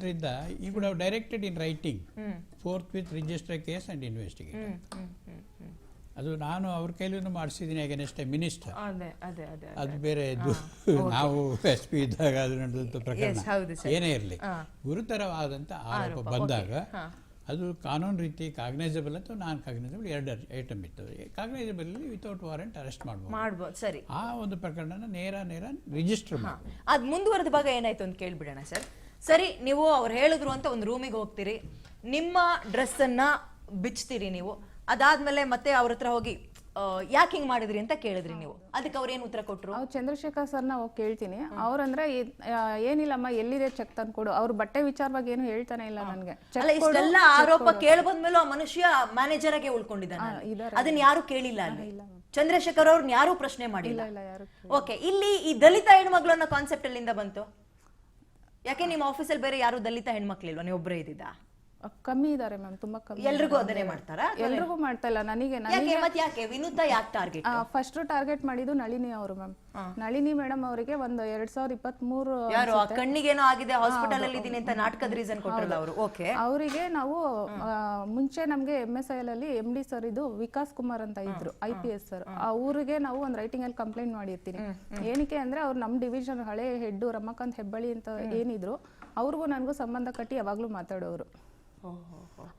ಆದ್ದರಿಂದ ಈ would have directed in writing forthwith register case and investigate. ಅದು ನಾನು ಅವ್ರ ಕೈಲೂ ಮಾಡಿಸಿದ್ದೀನಿ ಅಗೇನೆಸ್ಟ್ ಎ ಮಿನಿಸ್ಟರ್. ಅದು ಬೇರೆ ನಾವು SP ಇದ್ದಾಗ ಅದು ನಡೆದಂಥ ಪ್ರಕರಣ ಏನೇ ಇರಲಿ, ಗುರುತರವಾದಂಥ ಆರೋಪ ಬಂದಾಗ ಅದು ಕಾನೂನು ರೀತಿ ಕಾಗ್ನೈಸಬಲ್ ಅಥವಾ ನಾನ್ ಕಾಗ್ನೈಸಬಲ್ 2 ಐಟಮ್ ಇರ್ತದೆ. ಕಾಗ್ನೈಸಬಲ್ ವಿತೌಟ್ ವಾರೆಂಟ್ ಅರೆಸ್ಟ್ ಮಾಡ್ಬೋದು. ಸರಿ, ಆ ಒಂದು ಪ್ರಕರಣನ ನೇರ ರಿಜಿಸ್ಟರ್ ಮಾಡಿ ಅದು ಮುಂದುವರೆದ ಭಾಗ ಏನಾಯ್ತು ಅಂತ ಕೇಳ್ಬಿಡೋಣ ಸರ್. ಸರಿ, ನೀವು ಅವ್ರು ಹೇಳಿದ್ರು ಅಂತ ಒಂದು ರೂಮಿಗೆ ಹೋಗ್ತೀರಿ, ನಿಮ್ಮ ಡ್ರೆಸ್ ಅನ್ನ ಬಿಚ್ತೀರಿ ನೀವು. ಅದಾದ್ಮೇಲೆ ಮತ್ತೆ ಅವ್ರ ಹತ್ರ ಹೋಗಿ ಯಾಕೆ ಹಿಂಗ್ ಮಾಡಿದ್ರಿ ಅಂತ ಕೇಳಿದ್ರಿ ನೀವು. ಅದಕ್ಕೆ ಅವ್ರು ಏನ್ ಉತ್ತರ ಕೊಟ್ರು? ಅವ್ರು ಚಂದ್ರಶೇಖರ್ ಸರ್ನ ಹೋಗಿ ಕೇಳ್ತೀನಿ. ಅವ್ರಂದ್ರೆ ಏನಿಲ್ಲಮ್ಮ ಎಲ್ಲಿದೆ ಚೆಕ್ ತಂದ್ಕೊಡು. ಅವ್ರ ಬಟ್ಟೆ ವಿಚಾರವಾಗಿ ಏನು ಹೇಳ್ತಾನೆ ಇಲ್ಲ ನನ್ಗೆ. ಇಷ್ಟೆಲ್ಲ ಆರೋಪ ಕೇಳ ಬಂದ್ಮೇಲೆ ಆ ಮನುಷ್ಯ ಮ್ಯಾನೇಜರ್ ಆಗಿ ಉಳ್ಕೊಂಡಿದ್ದಾನೆ, ಅದನ್ನ ಯಾರು ಕೇಳಿಲ್ಲ ಅಲ್ಲಿ. ಚಂದ್ರಶೇಖರ್ ಅವ್ರನ್ನ ಯಾರು ಪ್ರಶ್ನೆ ಮಾಡಿಲ್ಲ. ಓಕೆ, ಇಲ್ಲಿ ಈ ದಲಿತ ಹೆಣ್ಮಕ್ಳು ಅನ್ನೋ ಕಾನ್ಸೆಪ್ಟ್ ಎಲ್ಲಿಂದ ಬಂತು? ಯಾಕೆ ನಿಮ್ಮ ಆಫೀಸಲ್ಲಿ ಬೇರೆ ಯಾರು ದಲಿತ ಹೆಣ್ಮಕ್ಳಿಲ್ವಾ, ನೀವು ಒಬ್ಬರೇ ಇದ್ದಿದ್ದಾ? ಕಮ್ಮಿ ಇದಾರೆ ಮ್ಯಾಮ್, ತುಂಬಾ ಕಮ್ಮಿ. ಎಲ್ರಿಗೂ ಅದನ್ನೇ ಮಾಡ್ತಾರಾ? ಎಲ್ರಿಗೂ ಮಾಡ್ತಾ ಇಲ್ಲ, ನನಗೆ. ಯಾಕೆ ವಿನುತಾ ಯಾಕೆ ಟಾರ್ಗೆಟ್? ಫಸ್ಟ್ ಟಾರ್ಗೆಟ್ ಮಾಡಿದ್ದು ನಳಿನಿ ಅವರು ಮ್ಯಾಮ್. ನಳಿನಿ ಮೇಡಮ್ ಅವರಿಗೆ ಒಂದು 2023 ಯಾರು ಕಣ್ಣಿಗೇನೋ ಆಗಿದೆ ಹಾಸ್ಪಿಟಲ್ ಅಲ್ಲಿ ಇದೀನಿ ಅಂತ ನಾಟಕದ ರೀಸನ್ ಕೊಟ್ಟರಲ್ಲ ಅವರು. ಓಕೆ, ಅವರಿಗೆ ನಾವು ಮುಂಚೆ ನಮ್ಗೆ MSIL ಅಲ್ಲಿ MD ಸರ್ ಇದು ವಿಕಾಸ್ ಕುಮಾರ್ ಅಂತ ಇದ್ರು, IPS ಸರ್. ಅವ್ರಿಗೆ ನಾವು ಒಂದು ರೈಟಿಂಗ್ ಅಲ್ಲಿ ಕಂಪ್ಲೇಂಟ್ ಮಾಡಿರ್ತೀನಿ. ಏನಕ್ಕೆ ಅಂದ್ರೆ ಅವ್ರು ನಮ್ ಡಿವಿಷನ್ ಹಳೆ ಹೆಡ್ ರಮಾಕಾಂತ್ ಹೆಬ್ಬಳ್ಳಿ ಅಂತ ಏನಿದ್ರು, ಅವ್ರಿಗೂ ನನಗೂ ಸಂಬಂಧ ಕಟ್ಟಿ ಯಾವಾಗ್ಲೂ ಮಾತಾಡೋರು.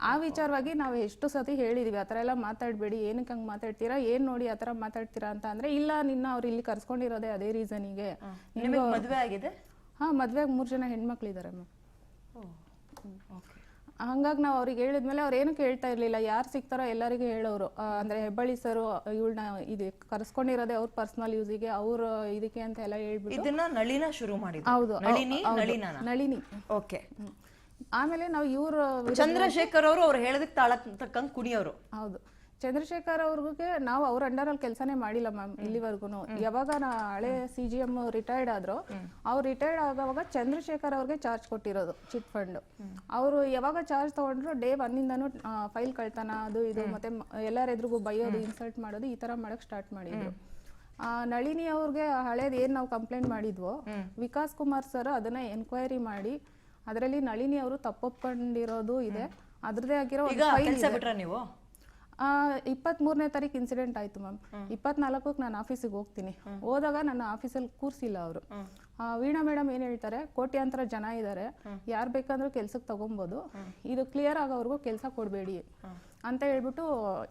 ಆ ವಿಚಾರವಾಗಿ ನಾವು ಎಷ್ಟು ಸತಿ ಹೇಳಿದೀವಿ, ಆತರ ಎಲ್ಲ ಮಾತಾಡ್ಬೇಡಿ, ಏನಕ್ಕೆ ಹಂಗ್ ಮಾತಾಡ್ತೀರಾ, ಏನ್ ನೋಡಿ ಆತರ ಮಾತಾಡ್ತೀರಾ ಅಂತ. ಅಂದ್ರೆ ಇಲ್ಲ, ನಿನ್ನ ಅವ್ರು ಇಲ್ಲಿ ಕರ್ಸ್ಕೊಂಡಿರೋದೇ ಅದೇ ರೀಸನ್ಗೆ. ಮದ್ವೆ ಆಗಿದೆ? ಹಾ, ಮದ್ವೆಗೆ 3 ಜನ ಹೆಣ್ಮಕ್ಳಿದಾರೆ ಮ್ಯಾಮ್. ಹಂಗಾಗಿ ನಾವು ಅವ್ರಿಗೆ ಹೇಳಿದ್ಮೇಲೆ ಅವ್ರು ಏನು ಕೇಳ್ತಾ ಇರ್ಲಿಲ್ಲ. ಯಾರು ಸಿಗ್ತಾರೋ ಎಲ್ಲರಿಗೂ ಹೇಳೋರು. ಅಂದ್ರೆ ಹೆಬ್ಬಳ್ಳಿ ಸರ್ ಇವಳನ್ನ ಇದು ಕರ್ಸ್ಕೊಂಡಿರೋದೇ ಅವ್ರ ಪರ್ಸನಲ್ ಯೂಸಿಗೆ, ಅವ್ರ ಇದಕ್ಕೆ ಅಂತ ಎಲ್ಲ ಹೇಳ್ಬಿಟ್ಟು ಇದನ್ನ ನಳಿನ ಶುರು ಮಾಡಿದ್ರು. ಹೌದು, ನಳಿನಿ. ಓಕೆ, ಆಮೇಲೆ ನಾವು ಇವರು ಚಂದ್ರಶೇಖರ್ ಅವರು ಅವ್ರು ಹೇಳದಕ್ಕೆ ತಾಳಕ್ಕಂಗ್ ಕುಣಿಯೋರು. ಹೌದು, ಚಂದ್ರಶೇಖರ್ ಅವ್ರಿಗೆ ನಾವು ಅವ್ರ ಅಂಡರ್ ಅಲ್ಲಿ ಕೆಲಸನೇ ಮಾಡಿಲ್ಲ ಮ್ಯಾಮ್ ಇಲ್ಲಿವರೆಗೂ. ಯಾವಾಗ ಹಳೆ CGM ರಿಟೈರ್ಡ್ ಆದ್ರು, ಅವ್ರು ರಿಟೈರ್ಡ್ ಆಗುವಾಗ ಚಂದ್ರಶೇಖರ್ ಅವ್ರಿಗೆ ಚಾರ್ಜ್ ಕೊಟ್ಟಿರೋದು ಚಿಟ್ ಫಂಡ್. ಅವರು ಯಾವಾಗ ಚಾರ್ಜ್ ತಗೊಂಡ್ರು ಡೇ 1 ಇಂದಾನು ಫೈಲ್ ಕಳ್ತಾನ ಅದು ಇದು ಮತ್ತೆ ಎಲ್ಲರ ಎದುರಿಗೂ ಬೈಯೋದು, ಇನ್ಸಲ್ಟ್ ಮಾಡೋದು, ಈ ತರ ಮಾಡಕ್ ಸ್ಟಾರ್ಟ್ ಮಾಡಿದ್ರು. ನಳಿನಿ ಅವ್ರಿಗೆ ಹಳೇದ್ ಏನ್ ನಾವು ಕಂಪ್ಲೇಂಟ್ ಮಾಡಿದ್ವೋ, ವಿಕಾಸ್ ಕುಮಾರ್ ಸರ್ ಅದನ್ನ ಎನ್ಕ್ವೈರಿ ಮಾಡಿ ಅದರಲ್ಲಿ ನಳಿನಿ ಅವರು ತಪ್ಪೊಪ್ಕೊಂಡಿರೋದು ಇದೆ. ಅದ್ರದೇ ಆಗಿರೋ ನೀವು 23ನೇ ತಾರೀಕು ಇನ್ಸಿಡೆಂಟ್ ಆಯ್ತು ಮ್ಯಾಮ್. 24ಕ್ಕೆ ನಾನು ಆಫೀಸಿಗೆ ಹೋಗ್ತೀನಿ. ಹೋದಾಗ ನನ್ನ ಆಫೀಸಲ್ಲಿ ಕೂರ್ಸಿಲ್ಲ ಅವರು. ವೀಣಾ ಮೇಡಮ್ ಏನ್ ಹೇಳ್ತಾರೆ, ಕೋಟ್ಯಾಂತರ ಜನ ಇದ್ದಾರೆ, ಯಾರು ಬೇಕಂದ್ರೂ ಕೆಲ್ಸಕ್ಕೆ ತಗೊಬೋದು, ಇದು ಕ್ಲಿಯರ್ ಆಗೋವರೆಗೂ ಕೆಲಸ ಕೊಡಬೇಡಿ ಅಂತ ಹೇಳ್ಬಿಟ್ಟು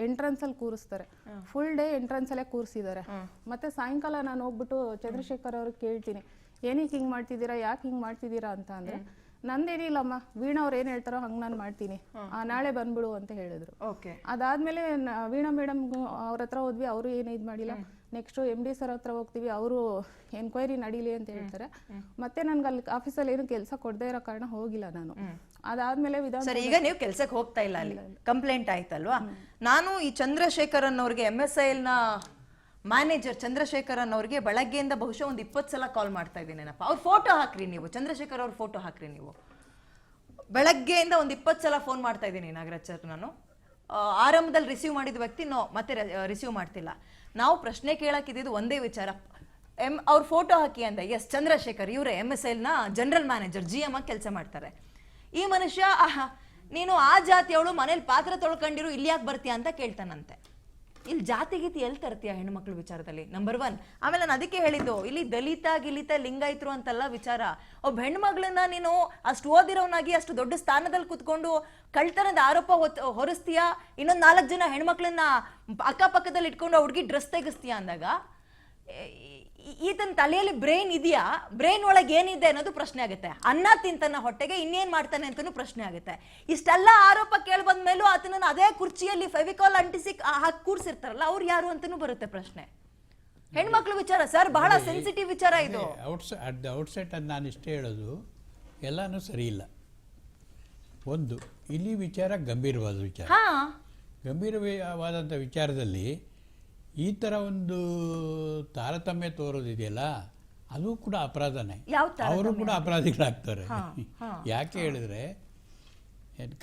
ಎಂಟ್ರೆನ್ಸ್ ಅಲ್ಲಿ ಕೂರಿಸ್ತಾರೆ. ಫುಲ್ ಡೇ ಎಂಟ್ರೆನ್ಸ್ ಅಲ್ಲೇ ಕೂರಿಸಿದ್ದಾರೆ. ಮತ್ತೆ ಸಾಯಂಕಾಲ ನಾನು ಹೋಗ್ಬಿಟ್ಟು ಚಂದ್ರಶೇಖರ್ ಅವ್ರಿಗೆ ಕೇಳ್ತೀನಿ, ಏನಕ್ಕೆ ಹಿಂಗ್ ಮಾಡ್ತಿದ್ದೀರಾ, ಯಾಕೆ ಹಿಂಗ್ ಮಾಡ್ತಿದ್ದೀರಾ ಅಂತ. ಅಂದ್ರೆ ನಂದೇನಿಲ್ಲಮ್ಮ, ವೀಣಾ ಅವ್ರು ಏನ್ ಹೇಳ್ತಾರೋ ಹಂಗ್ ನಾನು ಮಾಡ್ತೀನಿ, ನಾಳೆ ಬಂದ್ಬಿಡು ಅಂತ ಹೇಳಿದ್ರು. ಅದಾದ್ಮೇಲೆ ವೀಣಾ ಮೇಡಮ್ ಅವ್ರ ಹತ್ರ ಹೋದ್ವಿ, ಅವರು ಏನು ಇದ್ ಮಾಡಿಲ್ಲ. ನೆಕ್ಸ್ಟ್ MD ಸರ್ ಹತ್ರ ಹೋಗ್ತೀವಿ, ಅವರು ಎನ್ಕ್ವೈರಿ ನಡೀಲಿ ಅಂತ ಹೇಳ್ತಾರೆ. ಮತ್ತೆ ನನ್ಗೆ ಅಲ್ಲಿ ಆಫೀಸಲ್ಲಿ ಏನು ಕೆಲಸ ಕೊಡದೇ ಇರೋ ಕಾರಣ ಹೋಗಿಲ್ಲ ನಾನು. ಅದಾದ್ಮೇಲೆ ಈಗ ನೀವು ಕೆಲ್ಸಕ್ಕೆ ಹೋಗ್ತಾ ಇಲ್ಲ, ಅಲ್ಲಿ ಕಂಪ್ಲೇಂಟ್ ಆಯ್ತಲ್ವಾ. ನಾನು ಈ ಚಂದ್ರಶೇಖರ್ ಅನ್ನೋರಿಗೆ MSIL ನ ಮ್ಯಾನೇಜರ್ ಚಂದ್ರಶೇಖರ್ ಅನ್ನೋರಿಗೆ ಬೆಳಗ್ಗೆಯಿಂದ ಬಹುಶಃ ಒಂದು 20 ಸಲ ಕಾಲ್ ಮಾಡ್ತಾ ಇದ್ದೀನೇನಪ್ಪ. ಅವ್ರ ಫೋಟೋ ಹಾಕ್ರಿ ನೀವು, ಚಂದ್ರಶೇಖರ್ ಅವ್ರ ಫೋಟೋ ಹಾಕ್ರಿ ನೀವು. ಬೆಳಗ್ಗೆಯಿಂದ ಒಂದು 20 ಸಲ ಫೋನ್ ಮಾಡ್ತಾ ಇದ್ದೀನಿ ನಾಗರಾಜ್ ಸರ್. ನಾನು ಆರಂಭದಲ್ಲಿ ರಿಸೀವ್ ಮಾಡಿದ ವ್ಯಕ್ತಿ ಮತ್ತೆ ರಿಸೀವ್ ಮಾಡ್ತಿಲ್ಲ. ನಾವು ಪ್ರಶ್ನೆ ಕೇಳಕ್ಕಿದ್ದು ಒಂದೇ ವಿಚಾರ, ಅವ್ರ ಫೋಟೋ ಹಾಕಿ ಅಂದ. ಎಸ್, ಚಂದ್ರಶೇಖರ್ ಇವರೇ MSIL ನ ಜನರಲ್ ಮ್ಯಾನೇಜರ್, GM ಆಗಿ ಕೆಲಸ ಮಾಡ್ತಾರೆ. ಈ ಮನುಷ್ಯ ನೀನು ಆ ಜಾತಿಯವಳು, ಮನೇಲಿ ಪಾತ್ರ ತೊಳ್ಕೊಂಡಿರು, ಇಲ್ಲಿ ಯಾಕೆ ಬರ್ತೀಯ ಅಂತ ಕೇಳ್ತಾನಂತೆ. ಇಲ್ಲಿ ಜಾತಿ ಗೀತಿ ಎಲ್ಲಿ ತರ್ತೀಯ ಹೆಣ್ಮಕ್ಳ ವಿಚಾರದಲ್ಲಿ, ನಂಬರ್ 1. ಆಮೇಲೆ ನಾನು ಅದಕ್ಕೆ ಹೇಳಿದ್ದು, ಇಲ್ಲಿ ದಲಿತ ಗಿಲಿತ ಲಿಂಗಾಯತರು ಅಂತಲ್ಲ ವಿಚಾರ. ಒಬ್ಬ ಹೆಣ್ಮಗಳನ್ನ ನೀನು ಅಷ್ಟು ಓದಿರೋನಾಗಿ ಅಷ್ಟು ದೊಡ್ಡ ಸ್ಥಾನದಲ್ಲಿ ಕುತ್ಕೊಂಡು ಕಳ್ತನದ ಆರೋಪ ಹೊರಿಸ್ತೀಯ, ಇನ್ನೊಂದು 4 ಜನ ಹೆಣ್ಮಕ್ಳನ್ನ ಅಕ್ಕಪಕ್ಕದಲ್ಲಿ ಇಟ್ಕೊಂಡು ಹುಡುಗಿ ಡ್ರೆಸ್ ತೆಗಿಸ್ತೀಯ ಅಂದಾಗ ಈತನ ತಲೆಯಲ್ಲಿ ಬ್ರೈನ್ ಇದೆಯಾ, ಬ್ರೈನ್ ಒಳಗೆ ಏನಿದೆ ಅನ್ನೋದು ಪ್ರಶ್ನೆ ಆಗುತ್ತೆ. ಅನ್ನ ತಿಂತಾನ ಹೊಟ್ಟೆಗೆ, ಇನ್ನೇನ್ ಮಾಡ್ತಾನೆ ಅಂತಾನು ಪ್ರಶ್ನೆ ಆಗುತ್ತೆ. ಇಷ್ಟೆಲ್ಲ ಆರೋಪ ಕೇಳಿ ಬಂದ್ಮೇಲೂ ಆತನನ್ನ ಅದೇ ಕುರ್ಚಿಯಲ್ಲಿ ಫೆವಿಕಾಲ್ ಅಂಟಿಸಿ ಹಾಕಿ ಕೂರ್ಸಿರ್ತಾರಲ್ಲ, ಅವ್ರು ಯಾರು ಅಂತಾನು ಬರುತ್ತೆ ಪ್ರಶ್ನೆ. ಹೆಣ್ಮಕ್ಳು ವಿಚಾರ ಸರ್ ಬಹಳ ಸೆನ್ಸಿಟಿವ್ ವಿಚಾರ ಇದು. ಔಟ್ಸೈಟ್ ಅದು ನಾನು ಇಷ್ಟೇ ಹೇಳೋದು, ಎಲ್ಲಾನು ಸರಿ ಇಲ್ಲ. ಒಂದು ಇಲ್ಲಿ ವಿಚಾರ ಗಂಭೀರವಾದ ವಿಚಾರ. ಗಂಭೀರವಾದಂಥ ವಿಚಾರದಲ್ಲಿ ಈ ಥರ ಒಂದು ತಾರತಮ್ಯ ತೋರೋದಿದೆಯಲ್ಲ, ಅದು ಕೂಡ ಅಪರಾಧನೇ. ಅವರು ಕೂಡ ಅಪರಾಧಿಗಳಾಗ್ತಾರೆ. ಯಾಕೆ ಹೇಳಿದ್ರೆ,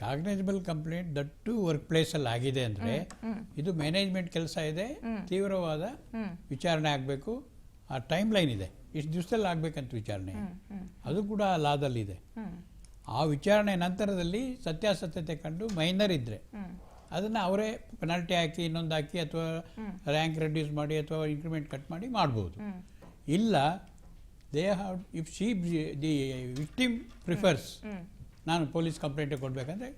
cognizable complaint that to work ಪ್ಲೇಸಲ್ಲಿ ಆಗಿದೆ ಅಂದರೆ ಇದು ಮ್ಯಾನೇಜ್ಮೆಂಟ್ ಕೆಲಸ ಇದೆ, ತೀವ್ರವಾದ ವಿಚಾರಣೆ ಆಗಬೇಕು, ಆ ಟೈಮ್ ಲೈನ್ ಇದೆ, ಇಷ್ಟು ದಿವಸದಲ್ಲಿ ಆಗ್ಬೇಕಂತ ವಿಚಾರಣೆ, ಅದು ಕೂಡ ಲಾದಲ್ಲಿದೆ. ಆ ವಿಚಾರಣೆ ನಂತರದಲ್ಲಿ ಸತ್ಯಾಸತ್ಯತೆ ಕಂಡು ಮೈನರ್ ಇದ್ದರೆ ಅದನ್ನು ಅವರೇ ಪೆನಾಲ್ಟಿ ಹಾಕಿ ಇನ್ನೊಂದು ಹಾಕಿ ಅಥವಾ ರ್ಯಾಂಕ್ ರೆಡ್ಯೂಸ್ ಮಾಡಿ ಅಥವಾ ಇನ್ಕ್ರಿಮೆಂಟ್ ಕಟ್ ಮಾಡಿ ಮಾಡ್ಬೋದು. ಇಲ್ಲ they have if the victim prefers ನಾನು ಪೊಲೀಸ್ ಕಂಪ್ಲೇಂಟ್ ಕೊಡಬೇಕಂದ್ರೆ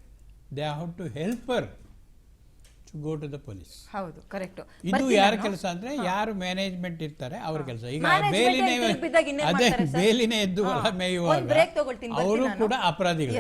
they have to helper to go to the police. ಹೌದು, ಕರೆಕ್ಟ್. ಇದು ಯಾರ ಕೆಲಸ ಅಂದ್ರೆ ಯಾರು ಮ್ಯಾನೇಜ್ಮೆಂಟ್ ಇರ್ತಾರೆ ಅವ್ರ ಕೆಲಸ. ಈಗ Management ಬೇಲಿನೇ ತಿರುಗ್ ಬಿದ್ದಾಗ ಇನ್ನೇನ್ ಅದೇ ಮಾಡ್ತಾರೆ ಸರ್? ಬೇಲಿನೇ ಎದ್ದು ಹೊಲ ಒಂದ್ ಮೇಯುವಾಗ break ತಗೊಳ್ತೀನಿ, ಬರ್ತೀನಿ ಅವರು ನಾನು. ಕೂಡ ಅಪರಾಧಿಗಳು.